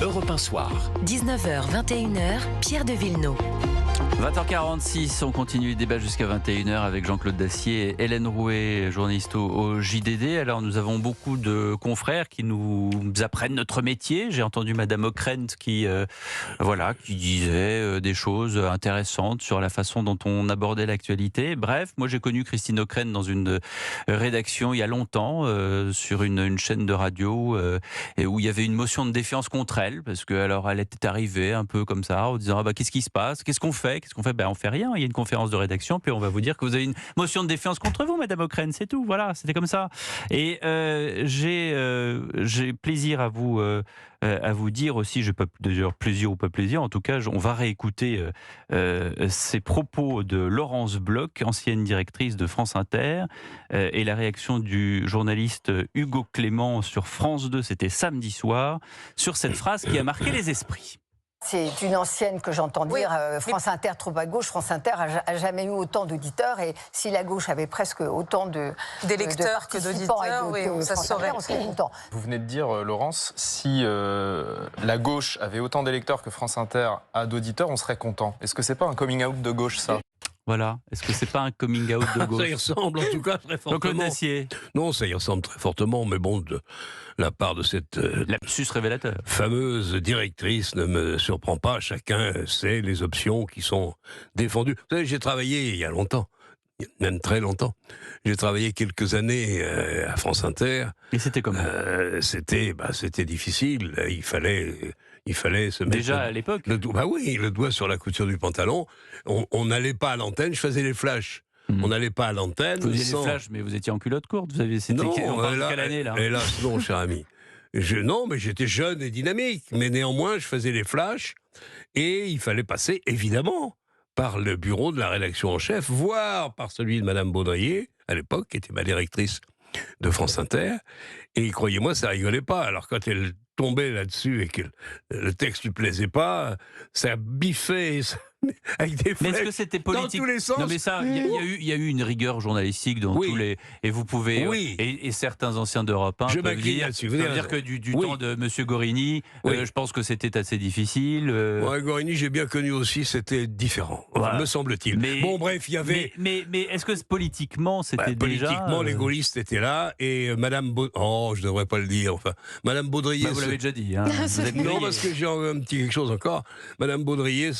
Europe 1 Soir. 19h, 21h, Pierre de Villeneuve. 20h46, on continue le débat jusqu'à 21h avec Jean-Claude Dacier et Hélène Rouet, journaliste au JDD. Alors nous avons beaucoup de confrères qui nous apprennent notre métier. J'ai entendu Madame Ockrent qui disait des choses intéressantes sur la façon dont on abordait l'actualité. Bref, moi j'ai connu Christine Ockrent dans une rédaction il y a longtemps sur une chaîne de radio et où il y avait une motion de défiance contre elle parce que alors elle était arrivée un peu comme ça en disant qu'est-ce qui se passe, qu'est-ce qu'on fait? On fait rien, il y a une conférence de rédaction, puis on va vous dire que vous avez une motion de défiance contre vous, Madame Ockrent, c'est tout, voilà, c'était comme ça. Et j'ai plaisir à vous dire aussi, je peux d'ailleurs plaisir ou pas plaisir, en tout cas, on va réécouter ces propos de Laurence Bloch, ancienne directrice de France Inter, et la réaction du journaliste Hugo Clément sur France 2, c'était samedi soir, sur cette phrase qui a marqué les esprits. C'est une ancienne que j'entends dire, France Inter trop à gauche, France Inter a jamais eu autant d'auditeurs, et si la gauche avait presque autant d'électeurs que d'auditeurs, ça saurait. On serait content. Vous venez de dire, Laurence, si la gauche avait autant d'électeurs que France Inter a d'auditeurs, on serait content. Est-ce que c'est pas un coming out de gauche, ça ? Voilà. Est-ce que c'est pas un coming out de gauche? Ça y ressemble en tout cas très fortement. Non, ça y ressemble très fortement, mais bon, de la part de cette lapsus révélateur fameuse directrice ne me surprend pas. Chacun sait les options qui sont défendues. Vous savez, j'ai travaillé il y a longtemps, même très longtemps. J'ai travaillé quelques années à France Inter. Et c'était comment? C'était difficile. Il fallait se mettre... Déjà à l'époque le doigt sur la couture du pantalon. On n'allait pas à l'antenne, je faisais les flashs. On n'allait pas à l'antenne. Vous faisiez les flashs, mais vous étiez en culotte courte. On parle de quelle année, là? Hélas, non, cher ami. Non, mais j'étais jeune et dynamique. Mais néanmoins, je faisais les flashs. Et il fallait passer, évidemment, par le bureau de la rédaction en chef, voire par celui de Madame Baudrier, à l'époque, qui était ma directrice de France Inter. Et croyez-moi, ça rigolait pas. Alors quand elle tombait là-dessus et que le texte lui plaisait pas, ça biffait avec des flèches. Mais est-ce que c'était politique dans tous les sens? Non, mais ça, il y a eu une rigueur journalistique dans tous les... Et vous pouvez... Et certains anciens d'Europe 1 peuvent dire que du temps de M. Gorini, je pense que c'était assez difficile. Gorini, j'ai bien connu aussi, c'était différent, me semble-t-il. Bon, bref, il y avait... Mais est-ce que politiquement, c'était déjà... Politiquement, les gaullistes étaient là, et Madame... je devrais pas le dire, enfin... Madame Baudrier... vous l'avez déjà dit, hein. Non, parce que j'ai un petit quelque chose encore. Madame Baudrier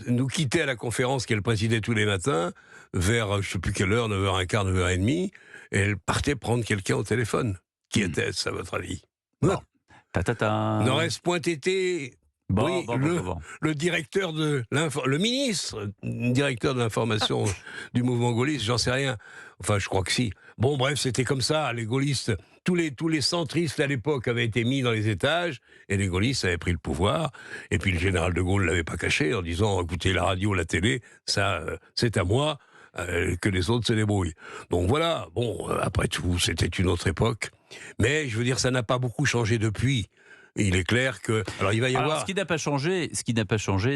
nous quittait à la conférence qu'elle présidait tous les matins, vers, je ne sais plus quelle heure, 9h15, 9h30, et elle partait prendre quelqu'un au téléphone. Qui était-ce, à votre avis? N'aurait-ce point été... le directeur le ministre, directeur de l'information du mouvement gaulliste, j'en sais rien. Enfin, je crois que si. Bon, bref, c'était comme ça. Les gaullistes, tous les centristes à l'époque avaient été mis dans les étages et les gaullistes avaient pris le pouvoir. Et puis le général de Gaulle ne l'avait pas caché en disant, écoutez, la radio, la télé, ça, c'est à moi, que les autres se débrouillent. Donc voilà, bon, après tout, c'était une autre époque. Mais je veux dire, ça n'a pas beaucoup changé depuis. Il est clair que... Alors, il va y avoir... Ce qui n'a pas changé,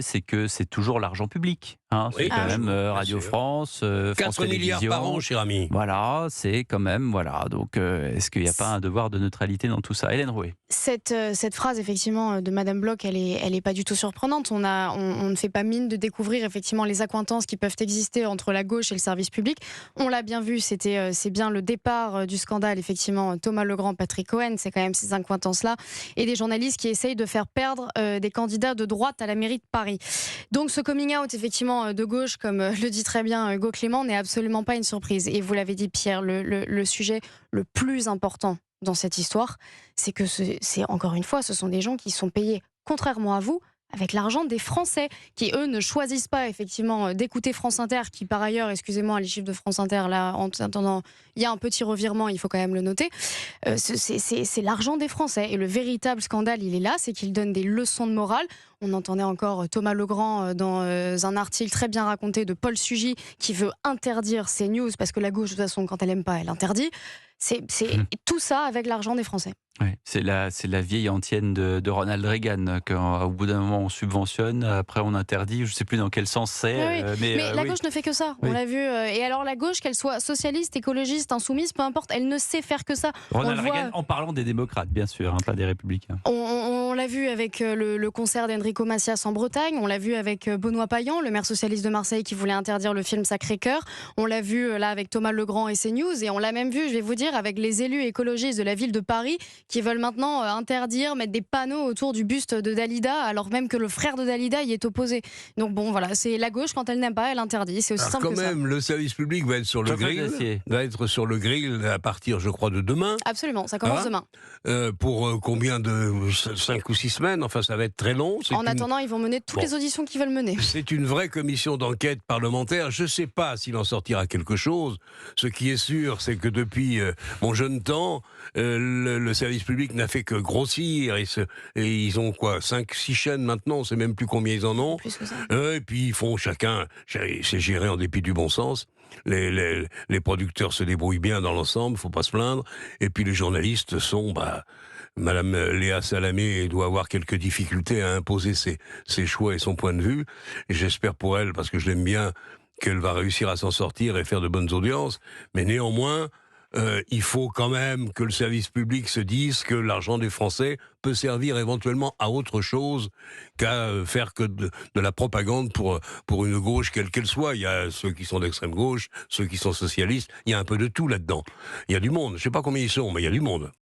c'est que c'est toujours l'argent public. Hein. C'est quand même Radio France, 4 milliards par an, cher ami. Voilà, c'est quand même... Voilà. Donc, est-ce qu'il n'y a pas un devoir de neutralité dans tout ça? Hélène Rouet. Cette phrase, effectivement, de Madame Bloch, elle est pas du tout surprenante. On ne fait pas mine de découvrir, effectivement, les accointances qui peuvent exister entre la gauche et le service public. On l'a bien vu, c'est bien le départ du scandale, effectivement, Thomas Legrand, Patrick Cohen, c'est quand même ces accointances-là, et des journalistes qui essayent de faire perdre des candidats de droite à la mairie de Paris. Donc ce coming out, effectivement, de gauche, comme le dit très bien Hugo Clément, n'est absolument pas une surprise. Et vous l'avez dit, Pierre, le sujet le plus important dans cette histoire, c'est que c'est encore une fois, ce sont des gens qui sont payés, contrairement à vous, avec l'argent des Français, qui eux ne choisissent pas effectivement d'écouter France Inter, qui par ailleurs, excusez-moi, les chiffres de France Inter, là, en attendant, il y a un petit revirement, il faut quand même le noter, c'est l'argent des Français. Et le véritable scandale, il est là, c'est qu'il donne des leçons de morale. On entendait encore Thomas Legrand dans un article très bien raconté de Paul Sugy, qui veut interdire ces news, parce que la gauche, de toute façon, quand elle aime pas, elle interdit. C'est tout ça avec l'argent des Français. Ouais, c'est la vieille antienne de Ronald Reagan, qu'au bout d'un moment on subventionne, après on interdit, je ne sais plus dans quel sens c'est. Mais la gauche ne fait que ça, on l'a vu. Et alors la gauche, qu'elle soit socialiste, écologiste, insoumise, peu importe, elle ne sait faire que ça. Ronald Reagan, en parlant des démocrates, bien sûr, hein, pas des républicains. On on l'a vu avec le concert d'Enrico Macias en Bretagne, on l'a vu avec Benoît Payan, le maire socialiste de Marseille qui voulait interdire le film Sacré-Cœur, on l'a vu là avec Thomas Legrand et CNews, et on l'a même vu, je vais vous dire, avec les élus écologistes de la ville de Paris qui veulent maintenant interdire, mettre des panneaux autour du buste de Dalida, alors même que le frère de Dalida y est opposé. Donc bon, voilà, c'est la gauche, quand elle n'aime pas, elle interdit, c'est aussi simple que ça. Quand même, le service public va être sur le grill, à partir, je crois, de demain. Absolument, ça commence demain. Pour combien de 5 ou 6 semaines, enfin ça va être très long. En attendant, ils vont mener toutes les auditions qu'ils veulent mener. C'est une vraie commission d'enquête parlementaire. Je ne sais pas s'il en sortira quelque chose. Ce qui est sûr, c'est que depuis mon jeune temps, le service public n'a fait que grossir. Et ils ont quoi, 5-6 chaînes maintenant, on ne sait même plus combien ils en ont. Plus que ça. Et puis ils font chacun, c'est géré en dépit du bon sens. Les producteurs se débrouillent bien dans l'ensemble, faut pas se plaindre. Et puis les journalistes sont... Madame Léa Salamé doit avoir quelques difficultés à imposer ses choix et son point de vue. Et j'espère pour elle, parce que je l'aime bien, qu'elle va réussir à s'en sortir et faire de bonnes audiences. Mais néanmoins, il faut quand même que le service public se dise que l'argent des Français peut servir éventuellement à autre chose qu'à faire que de la propagande pour une gauche quelle qu'elle soit. Il y a ceux qui sont d'extrême gauche, ceux qui sont socialistes, il y a un peu de tout là-dedans. Il y a du monde, je ne sais pas combien ils sont, mais il y a du monde.